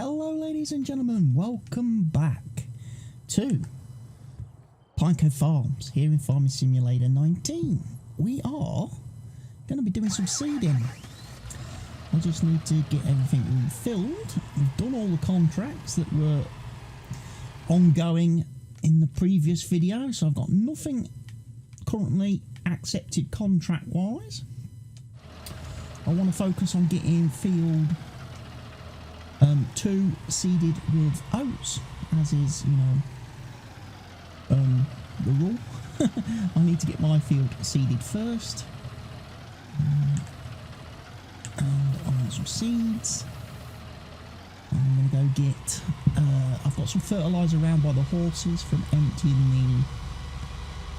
Hello ladies and gentlemen, welcome back to Pine Cove Farms here in Farming Simulator 19. We are going to be doing some seeding. I just need to get everything refilled. We've done all the contracts that were ongoing in the previous video, so I've got nothing currently accepted contract wise. I want to focus on getting field 2 seeded with oats, as is, you know, the rule. I need to get my field seeded first. And I want some seeds. I'm going to go get, I've got some fertiliser around by the horses from emptying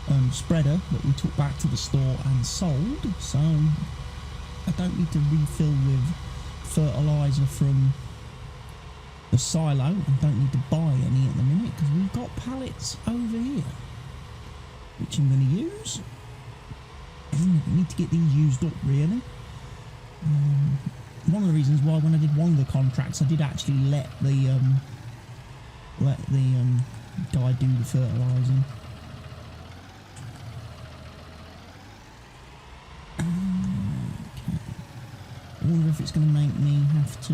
the spreader that we took back to the store and sold, so I don't need to refill with fertiliser from the silo. I don't need to buy any at the minute because we've got pallets over here which I'm going to use. I need to get these used up really. One of the reasons why when I did one of the contracts I did actually let the guy do the fertilising. Okay. I wonder if it's going to make me have to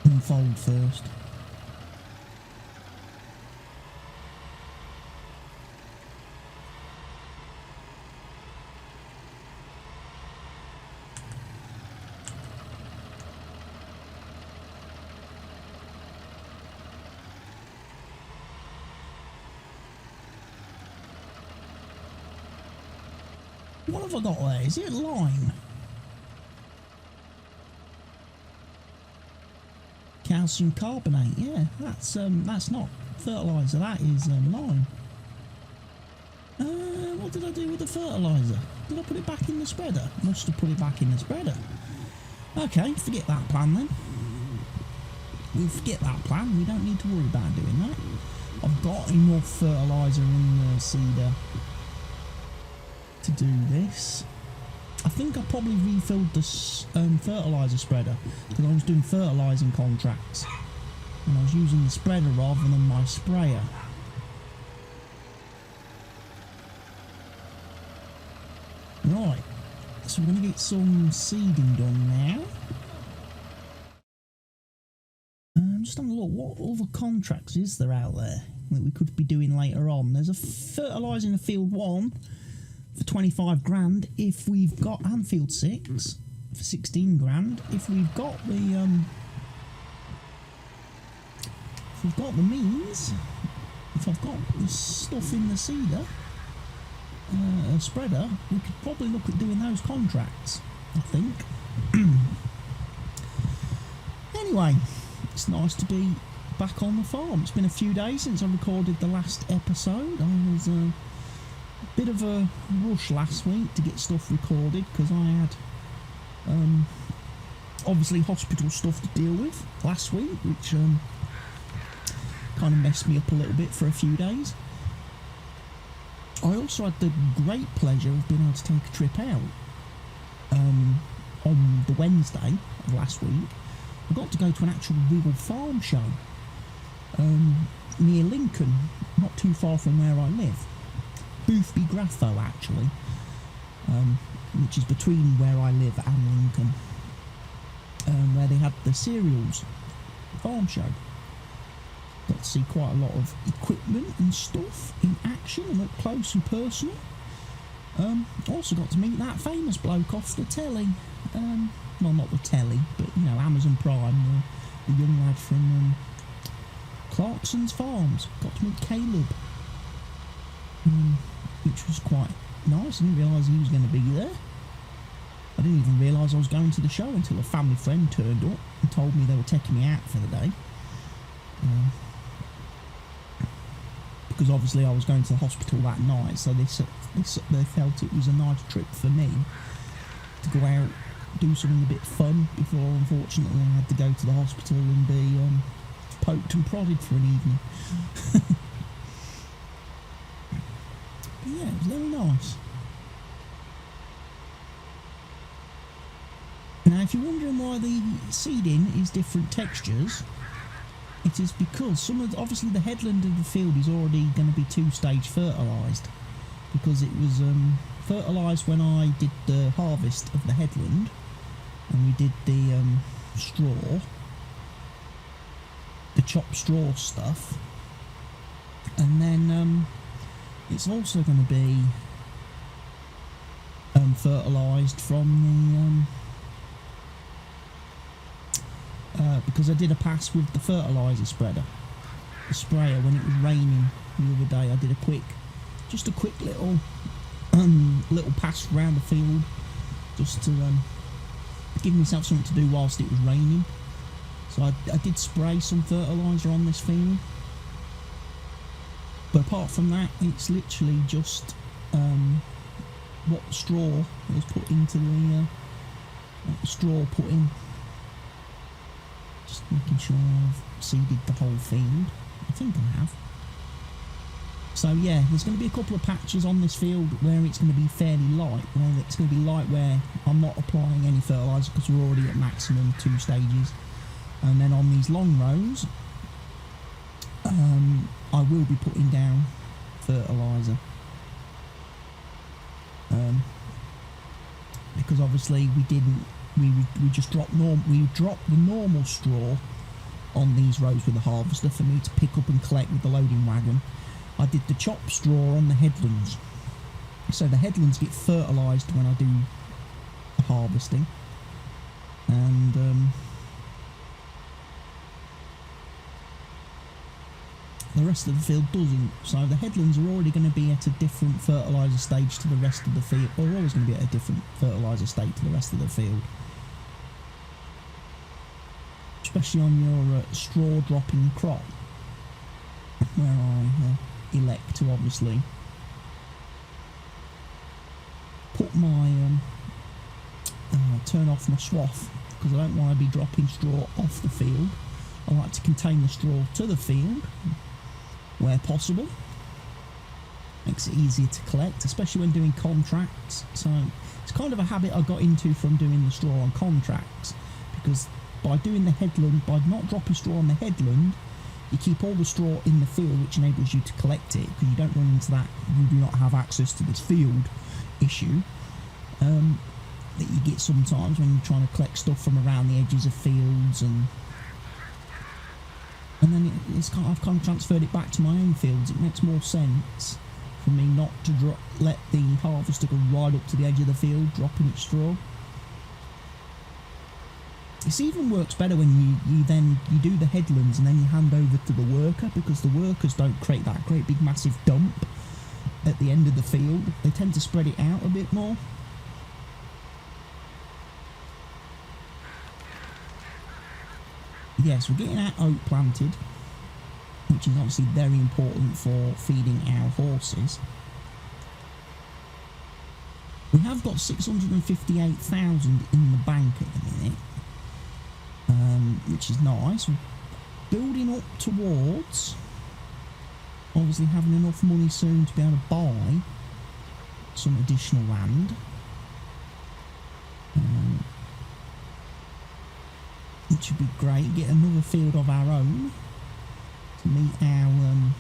unfold first. What have I got there? Is it lime? Calcium carbonate, yeah, that's not fertiliser, that is lime. What did I do with the fertiliser? Did I put it back in the spreader? Must have put it back in the spreader. Okay, forget that plan then. We'll forget that plan, we don't need to worry about doing that. I've got enough fertiliser in the seeder to do this. I think I probably refilled the fertiliser spreader because I was doing fertilising contracts and I was using the spreader rather than my sprayer. Right, so we're going to get some seeding done now. Just having a look, what other contracts is there out there that we could be doing later on? There's a fertilising of field 1 for 25 grand if we've got, and field 6 for 16 grand if we've got the means. If I've got the stuff in the seeder spreader, we could probably look at doing those contracts, I think. Anyway, it's nice to be back on the farm. It's been a few days since I recorded the last episode. I was bit of a rush last week to get stuff recorded because I had obviously hospital stuff to deal with last week, which kind of messed me up a little bit for a few days. I also had the great pleasure of being able to take a trip out on the Wednesday of last week. I got to go to an actual real farm show near Lincoln, not too far from where I live. Boothby Grafo actually, which is between where I live and Lincoln, where they had the cereals farm show. Got to see quite a lot of equipment and stuff in action and up close and personal. Also got to meet that famous bloke off the telly, well not the telly, but you know, Amazon Prime, the young lad from Clarkson's Farms. Got to meet Caleb. Which was quite nice. I didn't realise he was going to be there. I didn't even realise I was going to the show until a family friend turned up and told me they were taking me out for the day. Because obviously I was going to the hospital that night, so they felt it was a nice trip for me to go out, do something a bit fun before unfortunately I had to go to the hospital and be poked and prodded for an evening. Yeah, it was very nice. Now, if you're wondering why the seeding is different textures, it is because obviously the headland of the field is already going to be two-stage fertilised, because it was fertilised when I did the harvest of the headland, and we did the straw, the chopped straw stuff, and then it's also going to be fertilised from the because I did a pass with the fertiliser spreader, the sprayer, when it was raining the other day. I did just a quick little pass around the field, just to give myself something to do whilst it was raining. So I did spray some fertiliser on this field, but apart from that, it's literally just what straw was put into the straw put in. Just making sure I've seeded the whole field. I think I have. So yeah, there's going to be a couple of patches on this field where it's going to be fairly light. Where it's going to be light where I'm not applying any fertiliser because we're already at maximum 2 stages. And then on these long rows, I will be putting down fertiliser. Because obviously we just dropped the normal straw on these rows with the harvester for me to pick up and collect with the loading wagon. I did the chopped straw on the headlands, so the headlands get fertilised when I do the harvesting, and the rest of the field doesn't. So the headlands are already going to be at a different fertiliser stage to the rest of the field, or always going to be at a different fertiliser state to the rest of the field, especially on your straw dropping crop, where I elect to obviously put my turn off my swath, because I don't want to be dropping straw off the field. I like to contain the straw to the field where possible. Makes it easier to collect, especially when doing contracts. So it's kind of a habit I got into from doing the straw on contracts, because by doing the headland, by not dropping straw on the headland, you keep all the straw in the field, which enables you to collect it, because you don't run into that "you do not have access to this field" issue that you get sometimes when you're trying to collect stuff from around the edges of fields, and then I've kind of transferred it back to my own fields. It makes more sense for me not to let the harvester go right up to the edge of the field dropping its straw. This even works better when you do the headlands and then you hand over to the worker, because the workers don't create that great big massive dump at the end of the field. They tend to spread it out a bit more. Yes, we're getting our oat planted, which is obviously very important for feeding our horses. We have got 658,000 in the bank at the minute, which is nice. We're building up towards obviously having enough money soon to be able to buy some additional land, which would be great. Get another field of our own to meet our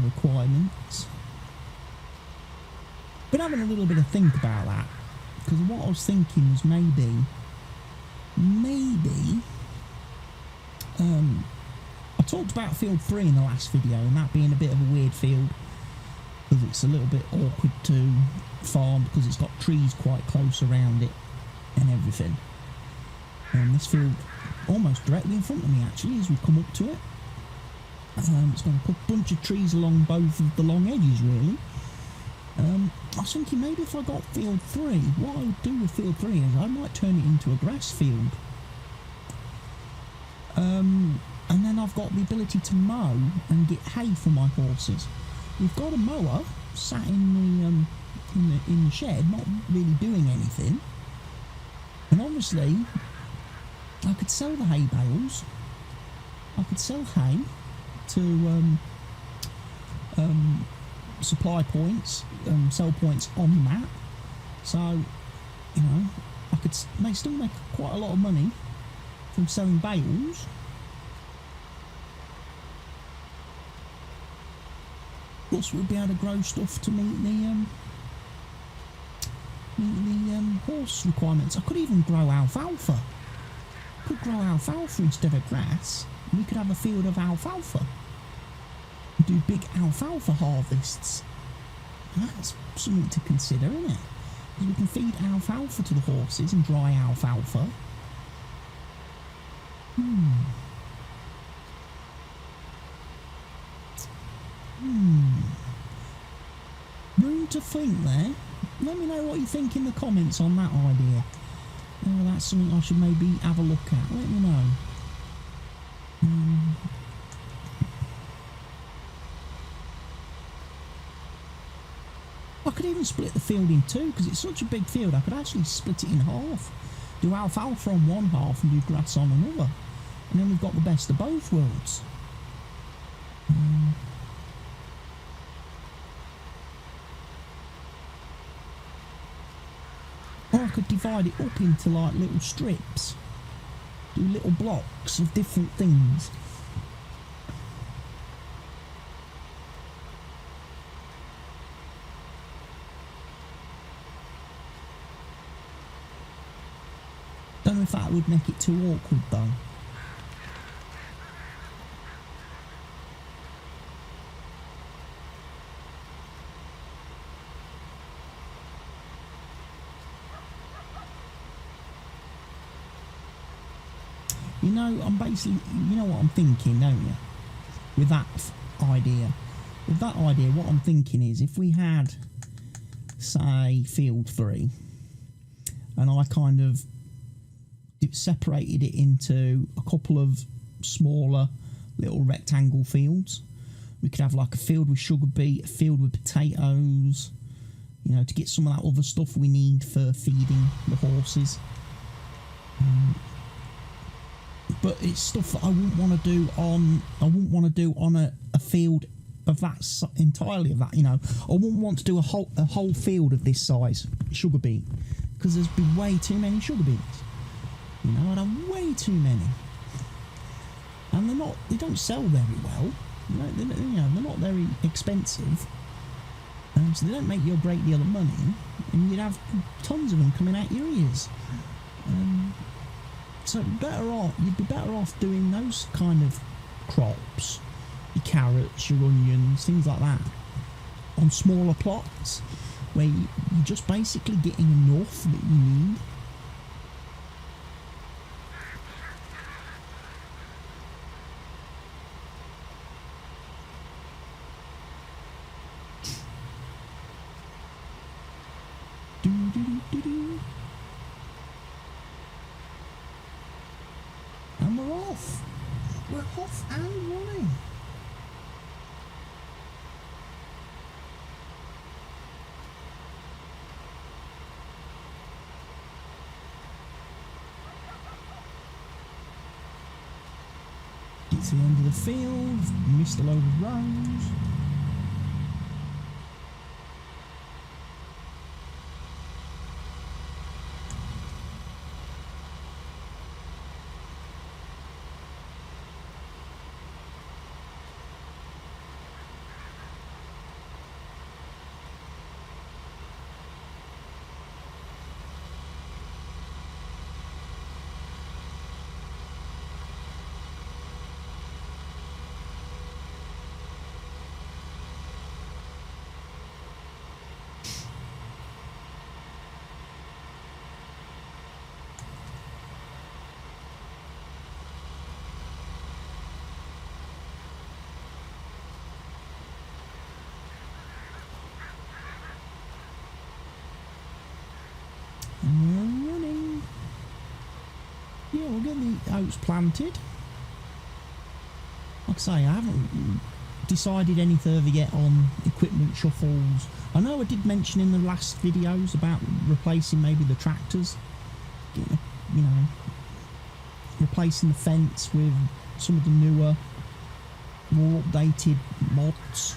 requirements. Been having a little bit of think about that, because what I was thinking was maybe I talked about field 3 in the last video, and that being a bit of a weird field because it's a little bit awkward to farm because it's got trees quite close around it and everything. This field almost directly in front of me actually as we come up to it. It's got a bunch of trees along both of the long edges really. I was thinking maybe if I got field 3, what I would do with field 3 is I might turn it into a grass field. And then I've got the ability to mow and get hay for my horses. We've got a mower sat in the shed, not really doing anything. And obviously, I could sell the hay bales. I could sell hay to supply points, sell points on that. So, you know, I may still make quite a lot of money from selling bales. Plus, we'll be able to grow stuff to meet the horse requirements. I could even grow alfalfa. Could grow alfalfa instead of grass. We could have a field of alfalfa. Do big alfalfa harvests. That's something to consider, isn't it? Because we can feed alfalfa to the horses and dry alfalfa. Room to think there. Let me know what you think in the comments on that idea. Oh, that's something I should maybe have a look at. Let me know. I could even split the field in two because it's such a big field. I could actually split it in half. Do alfalfa on one half and do grass on another. And then we've got the best of both worlds. Or I could divide it up into like little strips. Do little blocks of different things. Don't know if that would make it too awkward though. You know, I'm basically, you know what I'm thinking, don't you? With that idea. With that idea, what I'm thinking is if we had, say, field 3, and I kind of separated it into a couple of smaller little rectangle fields. We could have like a field with sugar beet, a field with potatoes, you know, to get some of that other stuff we need for feeding the horses. But it's stuff that I wouldn't want to do on a field of that entirely of that, you know. I wouldn't want to do a whole field of this size sugar beet because there's been way too many sugar beets. You know, I'd have way too many, and they don't sell very well. They're not very expensive, so they don't make you a great deal of money, and you'd have tons of them coming out your ears. So you'd be better off doing those kind of crops, your carrots, your onions, things like that, on smaller plots where you're just basically getting enough that you need. And we're off. We're off and running. Get to the end of the field, missed a load of rows. And we're running. Yeah, we'll get the oats planted. Like I say, I haven't decided any further yet on equipment shuffles. I know I did mention in the last videos about replacing maybe the tractors. You know, replacing the fence with some of the newer, more updated mods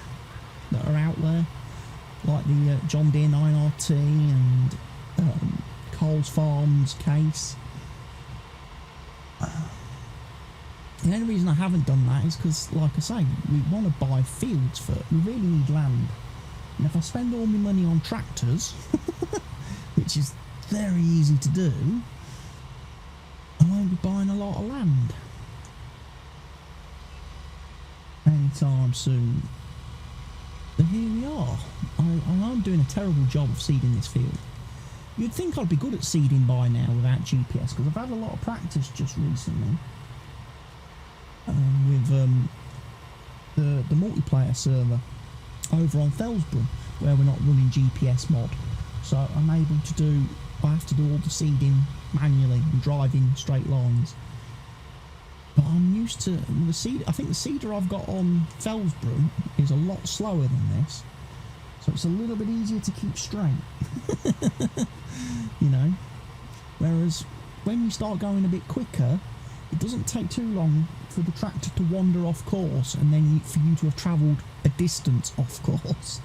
that are out there, like the John Deere 9RT and Cole Farm's case. The only reason I haven't done that is because, like I say, we want to buy fields first. We really need land. And if I spend all my money on tractors, which is very easy to do, I won't be buying a lot of land anytime soon. But here we are. I'm doing a terrible job of seeding this field. You'd think I'd be good at seeding by now without GPS, because I've had a lot of practice just recently with the multiplayer server over on Fellsborough, where we're not running GPS mod. So I'm able to do, I have to do all the seeding manually and drive in straight lines. But I'm used to the seed. I think the seeder I've got on Fellsborough is a lot slower than this, so it's a little bit easier to keep straight. You know, whereas when you start going a bit quicker, it doesn't take too long for the tractor to wander off course, and then for you to have travelled a distance off course.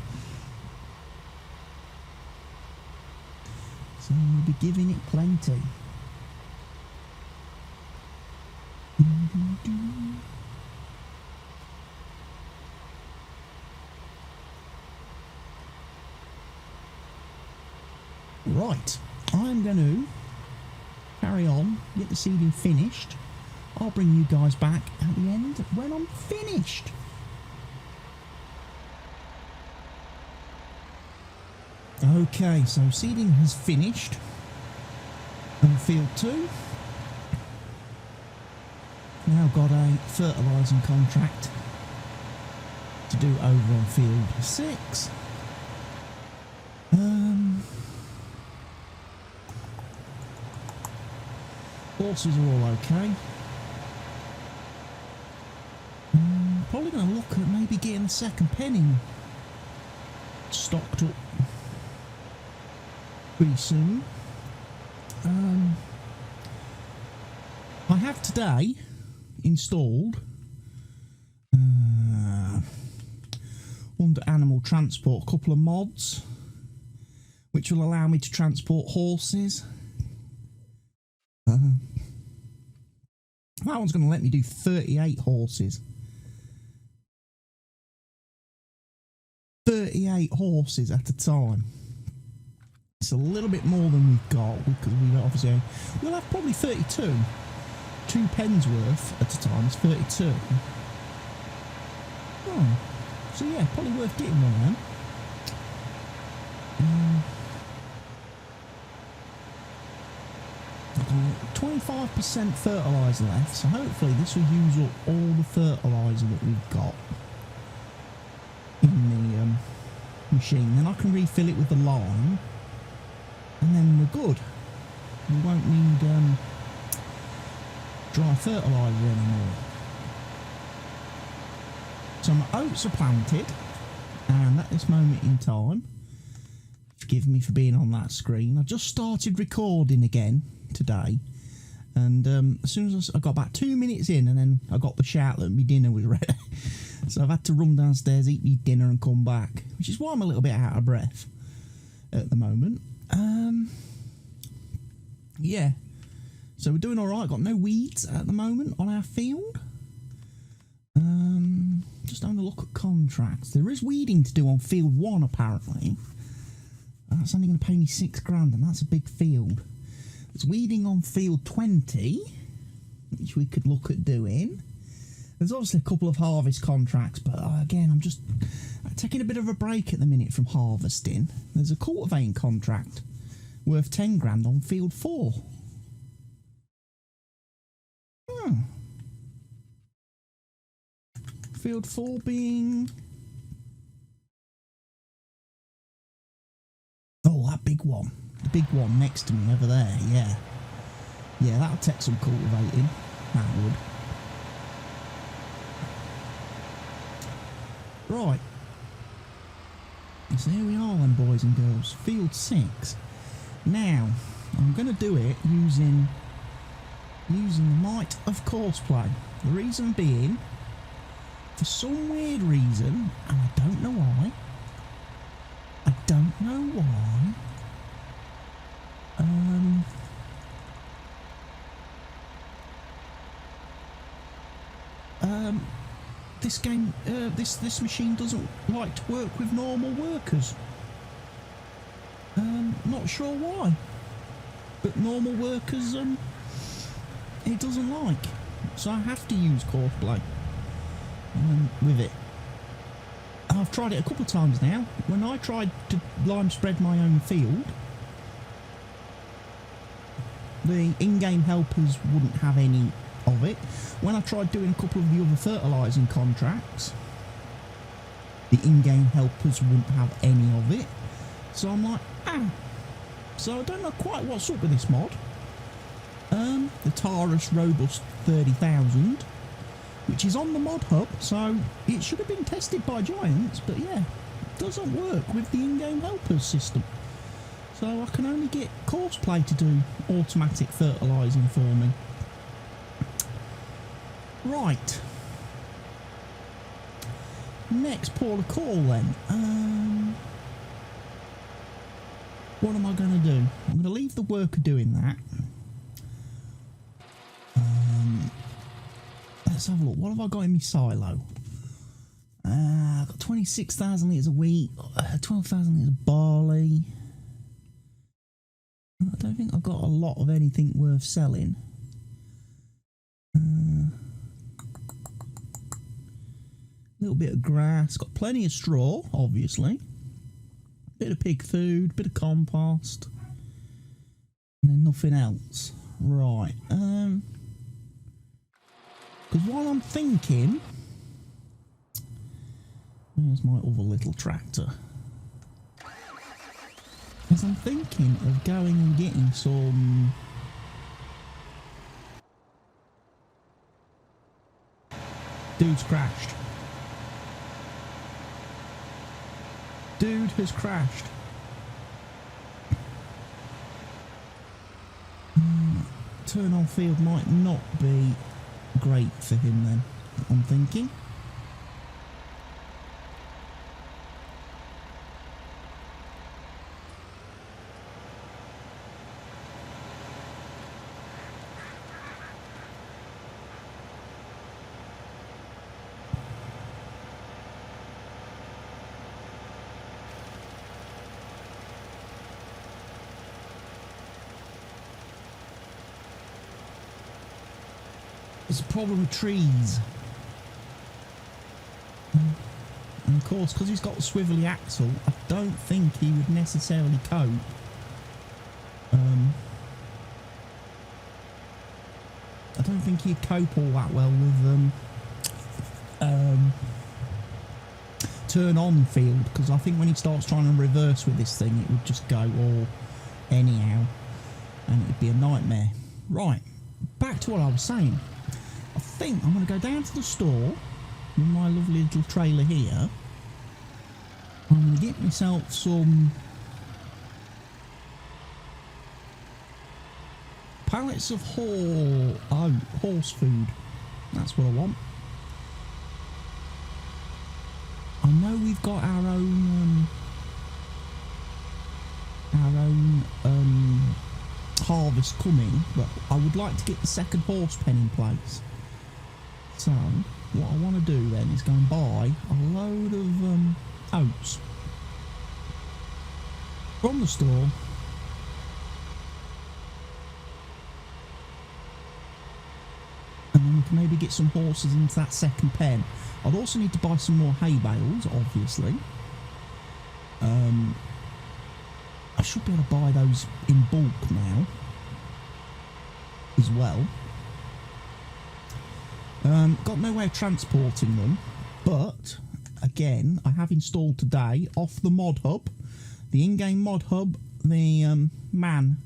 So we'll be giving it plenty. Right, I'm going to carry on, get the seeding finished. I'll bring you guys back at the end when I'm finished. Okay, so seeding has finished on field 2. Now got a fertilising contract to do over on field 6. Horses are all okay. Probably going to look at maybe getting the second penny stocked up pretty soon. I have today installed under animal transport a couple of mods which will allow me to transport horses. That one's going to let me do 38 horses. 38 horses at a time. It's a little bit more than we've got, because we'll have probably 32. 2 pens worth at a time is 32. Oh, so yeah, probably worth getting one then. 25% fertiliser left, so hopefully this will use up all the fertiliser that we've got in the machine. Then I can refill it with the lime, and then we're good. We won't need dry fertiliser anymore. So my oats are planted, and at this moment in time, forgive me for being on that screen, I just started recording again today, and as soon as I got about 2 minutes in, and then I got the shout that my dinner was ready. So I've had to run downstairs, eat my dinner and come back, which is why I'm a little bit out of breath at the moment. Yeah, so we're doing alright, got no weeds at the moment on our field. Just having a look at contracts. There is weeding to do on field 1 apparently. That's only going to pay me £6,000, and that's a big field. There's weeding on field 20, which we could look at doing. There's obviously a couple of harvest contracts, but again, I'm just taking a bit of a break at the minute from harvesting. There's a cultivating contract worth £10,000 on field 4. Field 4 being... oh, that big one. The big one next to me over there, yeah. Yeah, that'll take some cultivating. That would. Right. So here we are then, boys and girls. Field 6. Now, I'm going to do it using the might of courseplay. The reason being, for some weird reason, and I don't know why, this game, this machine doesn't like to work with normal workers. Not sure why, but normal workers, it doesn't like. So I have to use Courseplay with it. I've tried it a couple of times now. When I tried to lime spread my own field, the in-game helpers wouldn't have any of it. When I tried doing a couple of the other fertilising contracts, the in-game helpers wouldn't have any of it. So I'm like, So I don't know quite what's up with this mod. The Taurus Robust 30,000, which is on the mod hub, so it should have been tested by Giants, but yeah, it doesn't work with the in-game helpers system. So I can only get Courseplay to do automatic fertilising for me. Right. Next port of call then. What am I going to do? I'm going to leave the worker doing that. Let's have a look. What have I got in my silo? I've got 26,000 litres of wheat, 12,000 litres of barley. I don't think I've got a lot of anything worth selling. A little bit of grass. Got plenty of straw, obviously. Bit of pig food, bit of compost. And then nothing else. Right. Because while I'm thinking... Where's my other little tractor? Because I'm thinking of going and getting some... Dude's crashed. Dude has crashed. Turn on field might not be great for him then, I'm thinking. There's a problem with trees. And of course, because he's got a swivelly axle, I don't think he would necessarily cope. I don't think he'd cope all that well with turn on field, because I think when he starts trying to reverse with this thing, it would just go all anyhow, and it'd be a nightmare. Right, back to what I was saying. I think I'm going to go down to the store with my lovely little trailer here. I'm going to get myself some pallets of horse food. That's what I want. I know we've got our own harvest coming, but I would like to get the second horse pen in place. So what I want to do then is go and buy a load of oats from the store, and then we can maybe get some horses into that second pen. I'd also need to buy some more hay bales, obviously. I should be able to buy those in bulk now as well. Got no way of transporting them, but again, I have installed today off the mod hub, the in-game mod hub, the MAN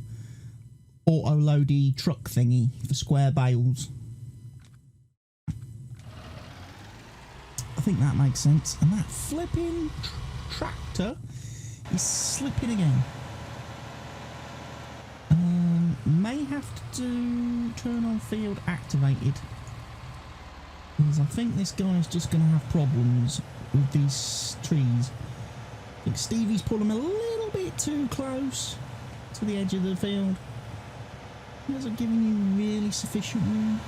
auto-loady truck thingy for square bales. I think that makes sense. And that flipping tractor is slipping again. May have to do turn on field activated, because I think this guy's just going to have problems with these trees. I think Stevie's pulled him a little bit too close to the edge of the field. He hasn't given you really sufficient room.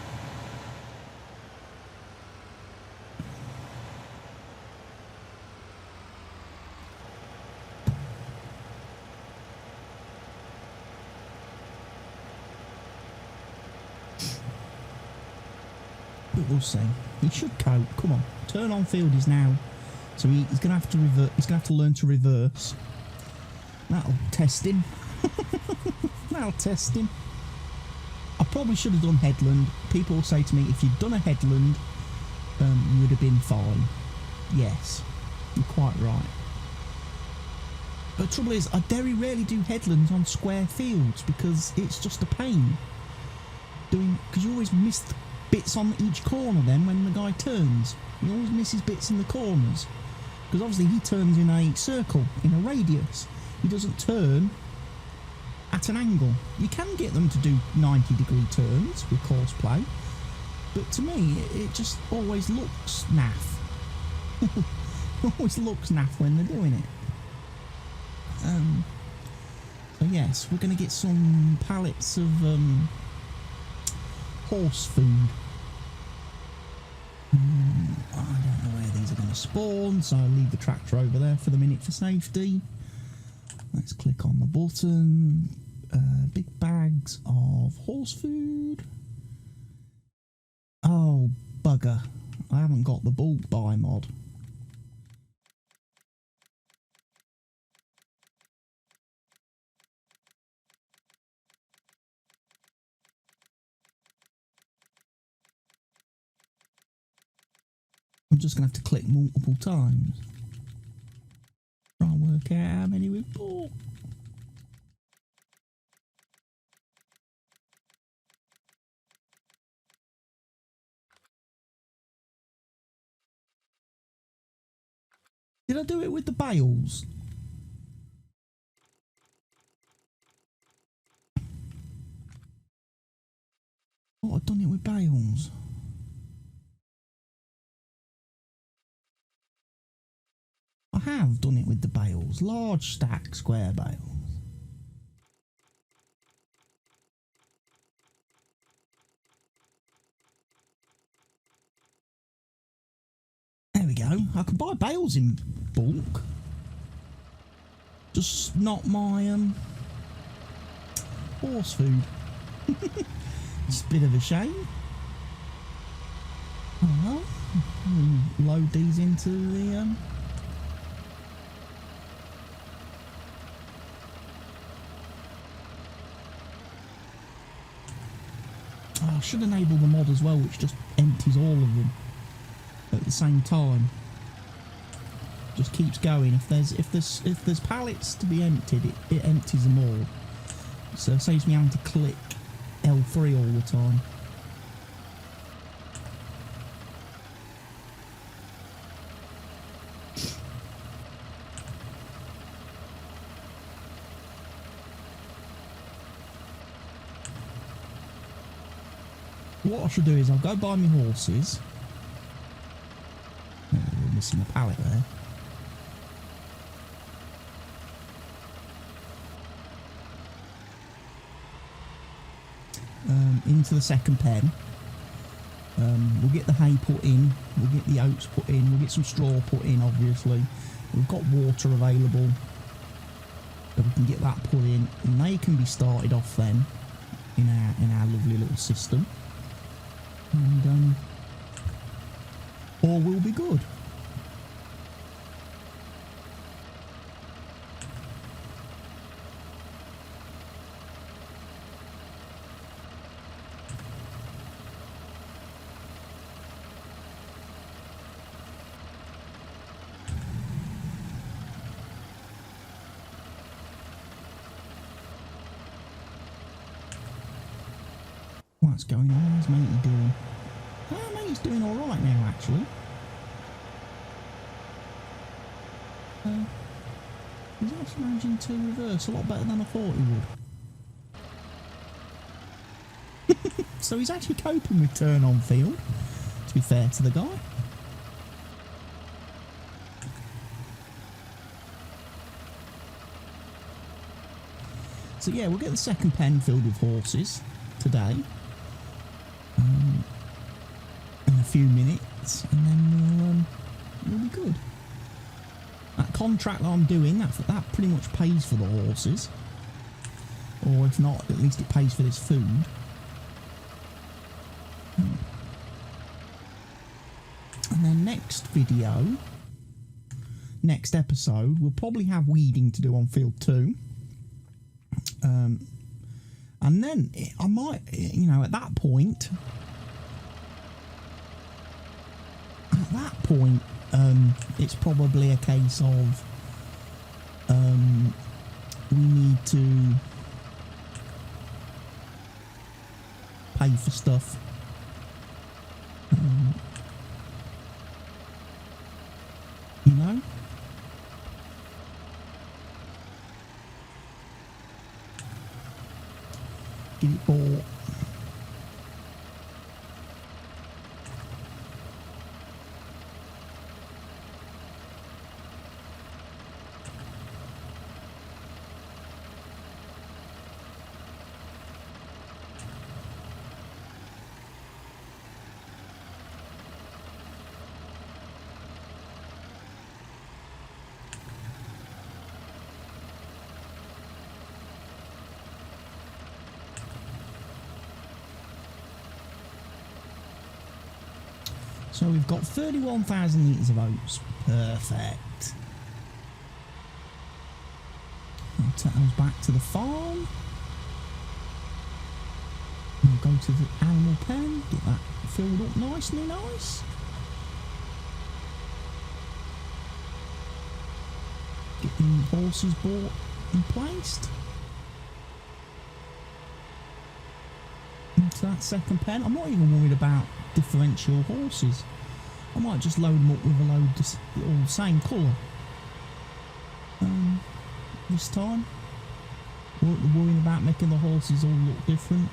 But we'll see. He should cope. Come on. Turn on field is now. So he's going to have to revert. He's going to have to learn to reverse. That'll test him. That'll test him. I probably should have done headland. People say to me, if you'd done a headland, you would have been fine. Yes, you're quite right. But the trouble is, I very rarely do headlands on square fields because it's just a pain. Because you always miss the bits on each corner then when the guy turns. He always misses bits in the corners. Because obviously he turns in a circle, in a radius. He doesn't turn at an angle. You can get them to do 90-degree turns with course play, but to me it just always looks naff. Always looks naff when they're doing it. So yes, we're going to get some pallets of horse food. I don't know where these are going to spawn, so I'll leave the tractor over there for the minute for safety. Let's click on the button. Big bags of horse food. Oh, bugger. I haven't got the bulk buy mod. I'm just going to have to click multiple times. Try and work out how many we've bought. Did I do it with the bales? Oh, I've done it with bales. I have done it with the bales. Large stack square bales. There we go. I can buy bales in bulk. Just not my horse food. It's a bit of a shame. Oh well. Load these into the I should enable the mod as well, which just empties all of them at the same time. Just keeps going. If there's pallets to be emptied, it empties them all. So it saves me having to click L3 all the time. What I should do is I'll go buy my horses. Oh, we're missing a pallet there. Into the second pen. We'll get the hay put in, we'll get the oats put in, we'll get some straw put in obviously. We've got water available, so we can get that put in, and they can be started off then in our lovely little system. And all will be good. What's going on? How's matey doing? Oh, mate's doing alright now, actually. He's actually managing to reverse a lot better than I thought he would. So he's actually coping with turn on field, to be fair to the guy. So yeah, we'll get the second pen filled with horses today. In a few minutes, and then we'll be good. That contract that I'm doing, that pretty much pays for the horses, or if not, at least it pays for this food. next video, next episode, we'll probably have weeding to do on field 2. And then I might, you know, at that point, it's probably a case of we need to pay for stuff. You know? Get it bought. So we've got 31,000 litres of oats. Perfect. I'll take those back to the farm. We'll go to the animal pen, get that filled up nicely nice. Get the horses bought and placed. Into that second pen. I'm not even worried about differential horses. I might just load them up with a load all the same colour this time. Worrying about making the horses all look different.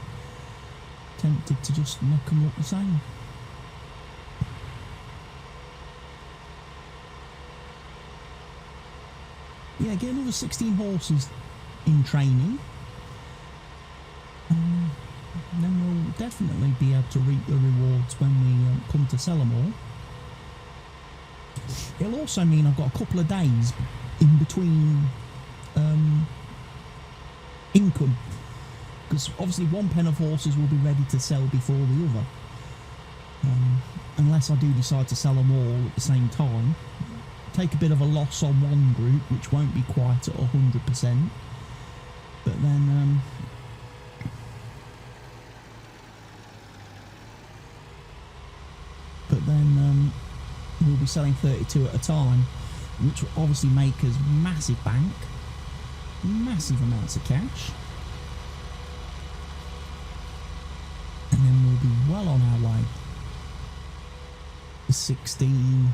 Tempted to just make them look the same. Yeah, get another 16 horses in training. Then we'll definitely be able to reap the rewards when we come to sell them all. It'll also mean I've got a couple of days in between income, because obviously one pen of horses will be ready to sell before the other, unless I do decide to sell them all at the same time. Take a bit of a loss on one group, which won't be quite at 100%, but then we'll be selling 32 at a time, which will obviously make us massive bank, massive amounts of cash, and then we'll be well on our way to 16.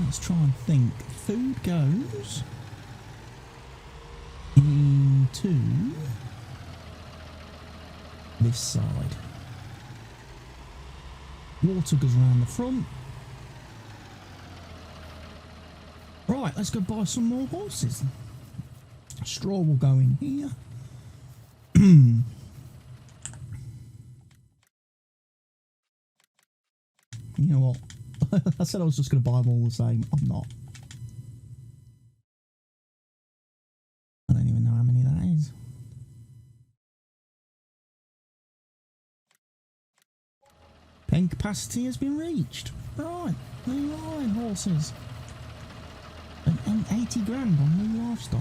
Let's try and think. Food goes into this side. Water goes around the front. Right, let's go buy some more horses. Straw will go in here. You know what? I said I was just going to buy them all the same. I'm not. I don't even know how many that is. Pen capacity has been reached. Right, new line horses. And 80 grand on new livestock.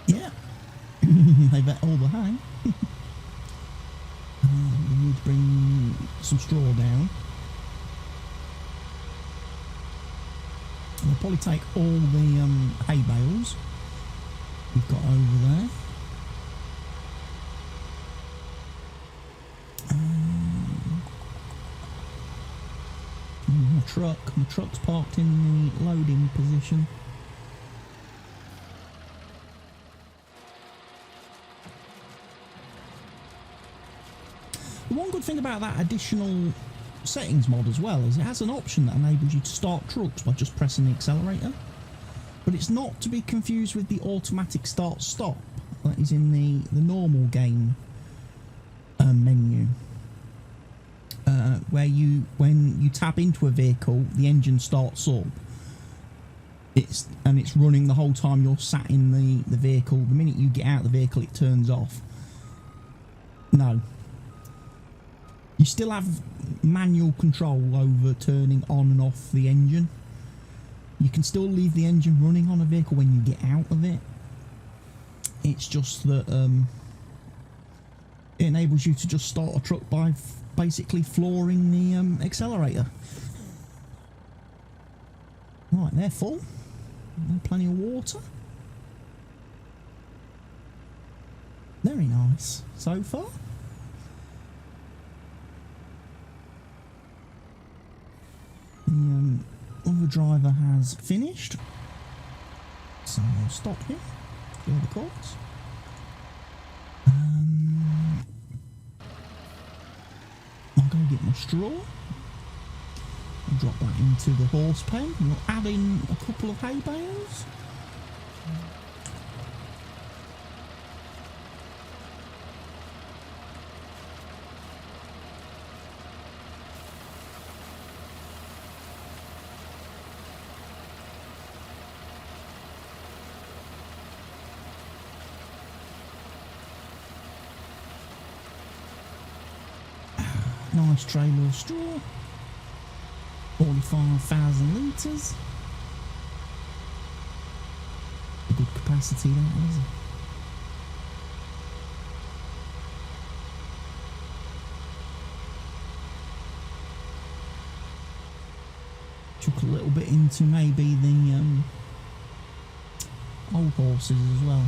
Yeah, they've ate all the hay. We need to bring some straw down. We'll probably take all the hay bales we've got over there. My truck's parked in the loading position. One good thing about that additional settings mod as well is it has an option that enables you to start trucks by just pressing the accelerator. But it's not to be confused with the automatic start-stop that is in the normal game menu. Where when you tap into a vehicle, the engine starts up. It's running the whole time you're sat in the vehicle. The minute you get out of the vehicle, it turns off. No. You still have manual control over turning on and off the engine. You can still leave the engine running on a vehicle when you get out of it. It's just that it enables you to just start a truck by basically flooring the accelerator. Right, they're full. Plenty of water. Very nice so far. The other driver has finished, so I'll stop here, fill the course. I'll go get my straw. I'll drop that into the horse pen. We'll add in a couple of hay bales. Nice trailer of straw. 45,000 litres. A good capacity, that is. Chuck a little bit into maybe the old horses as well.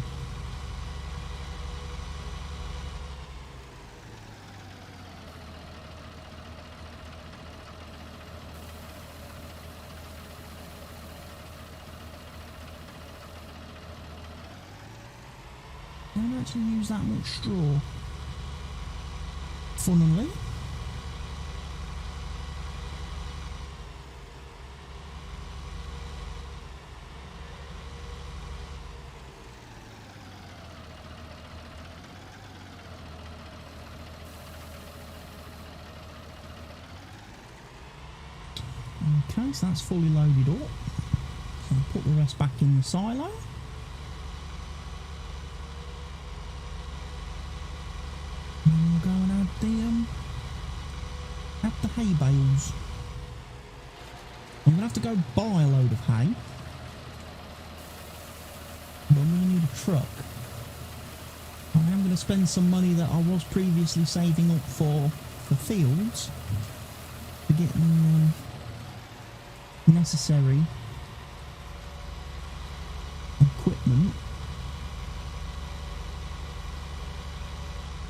I don't actually use that much straw, funnily. Okay, so that's fully loaded up. So I'll put the rest back in the silo. And we'll go and add the hay bales. I'm gonna have to go buy a load of hay. But I'm gonna need a truck. I am gonna spend some money that I was previously saving up for fields to get the necessary equipment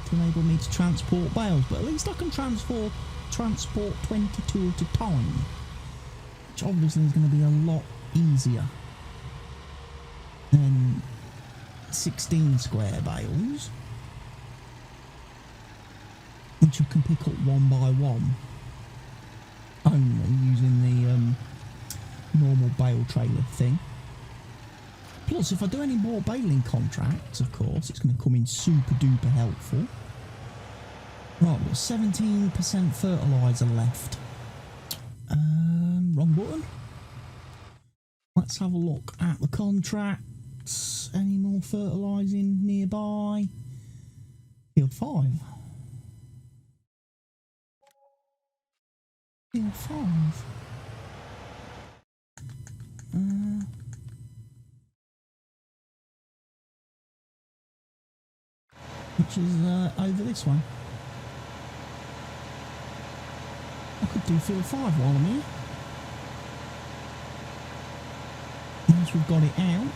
to enable me to transport bales, but at least I can transport 22 at a time, which obviously is going to be a lot easier than 16 square bales, which you can pick up one by one only using the normal bale trailer thing. Plus, if I do any more baling contracts, of course, it's going to come in super duper helpful. Right, we've got 17% fertiliser left. Wrong button. Let's have a look at the contracts. Any more fertilising nearby? Field 5. Field 5. Which is over this way. I could do field 5 while I'm here. Once we've got it out.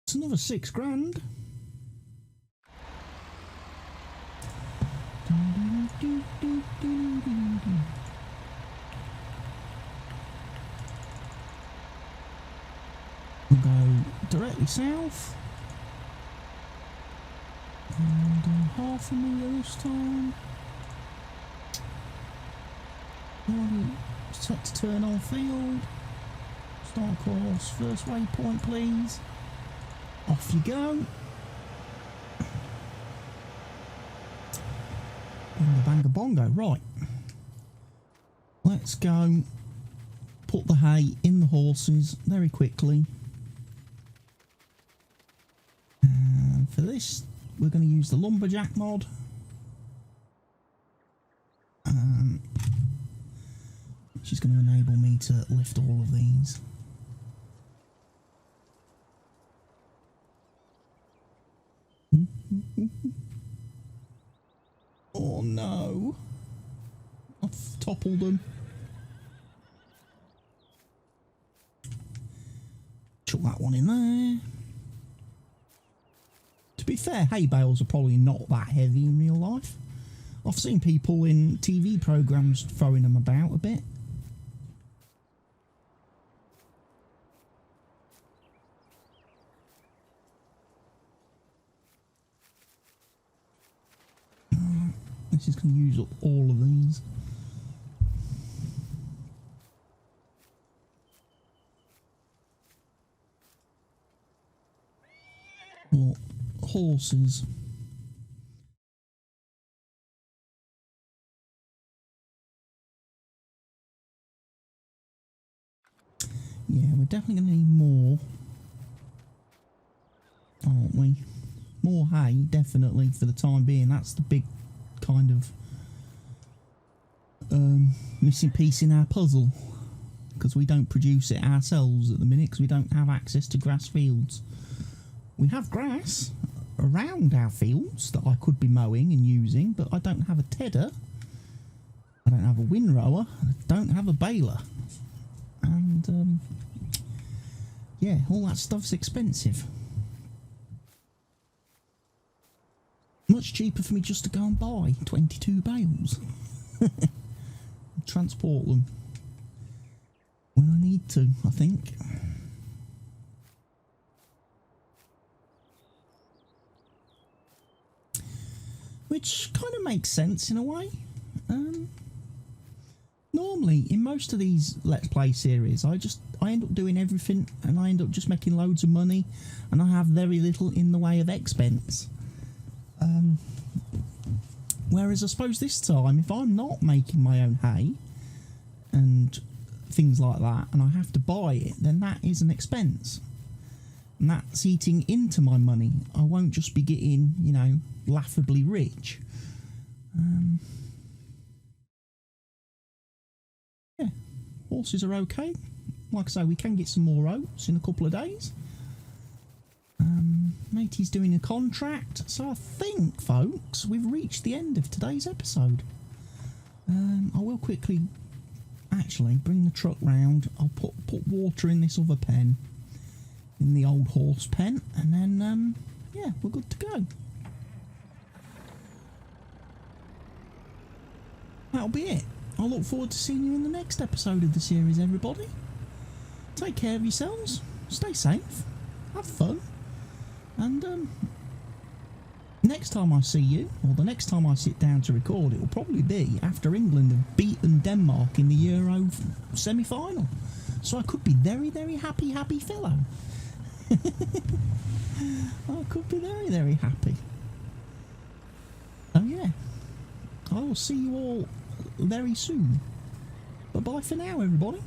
It's another £6,000. slightly south. And half a metre this time. Set to turn on field. Start course, first waypoint please. Off you go. Bingo banga bongo, right. Let's go put the hay in the horses very quickly. And for this, we're going to use the lumberjack mod. Which is going to enable me to lift all of these. Oh no! I've toppled them. Chuck that one in there. To be fair, hay bales are probably not that heavy in real life. I've seen people in TV programmes throwing them about a bit. This is going to use up all of these. Or horses. Yeah, we're definitely going to need more, aren't we? More hay, definitely, for the time being. That's the big kind of missing piece in our puzzle, because we don't produce it ourselves at the minute, because we don't have access to grass fields. We have grass around our fields that I could be mowing and using, but I don't have a tedder, I don't have a windrower, I don't have a baler, and yeah, all that stuff's expensive. Much cheaper for me just to go and buy 22 bales. Transport them when I need to, I think. Which kind of makes sense in a way. Normally, in most of these Let's Play series, I end up doing everything, and I end up just making loads of money, and I have very little in the way of expense. Whereas I suppose this time, if I'm not making my own hay and things like that, and I have to buy it, then that is an expense. And that's eating into my money. I won't just be getting, you know, laughably rich. Yeah, horses are okay. Like I say, we can get some more oats in a couple of days. Matey's doing a contract, so I think, folks, we've reached the end of today's episode. I will quickly, actually, bring the truck round. I'll put water in this other pen, in the old horse pen, and then, yeah, we're good to go. That'll be it. I look forward to seeing you in the next episode of the series, everybody. Take care of yourselves, stay safe, have fun. And next time I see you, or the next time I sit down to record, it will probably be after England have beaten Denmark in the Euro semi-final. So I could be very, very happy fellow. I could be very, very happy. Oh yeah. I will see you all very soon. Bye-bye for now, everybody.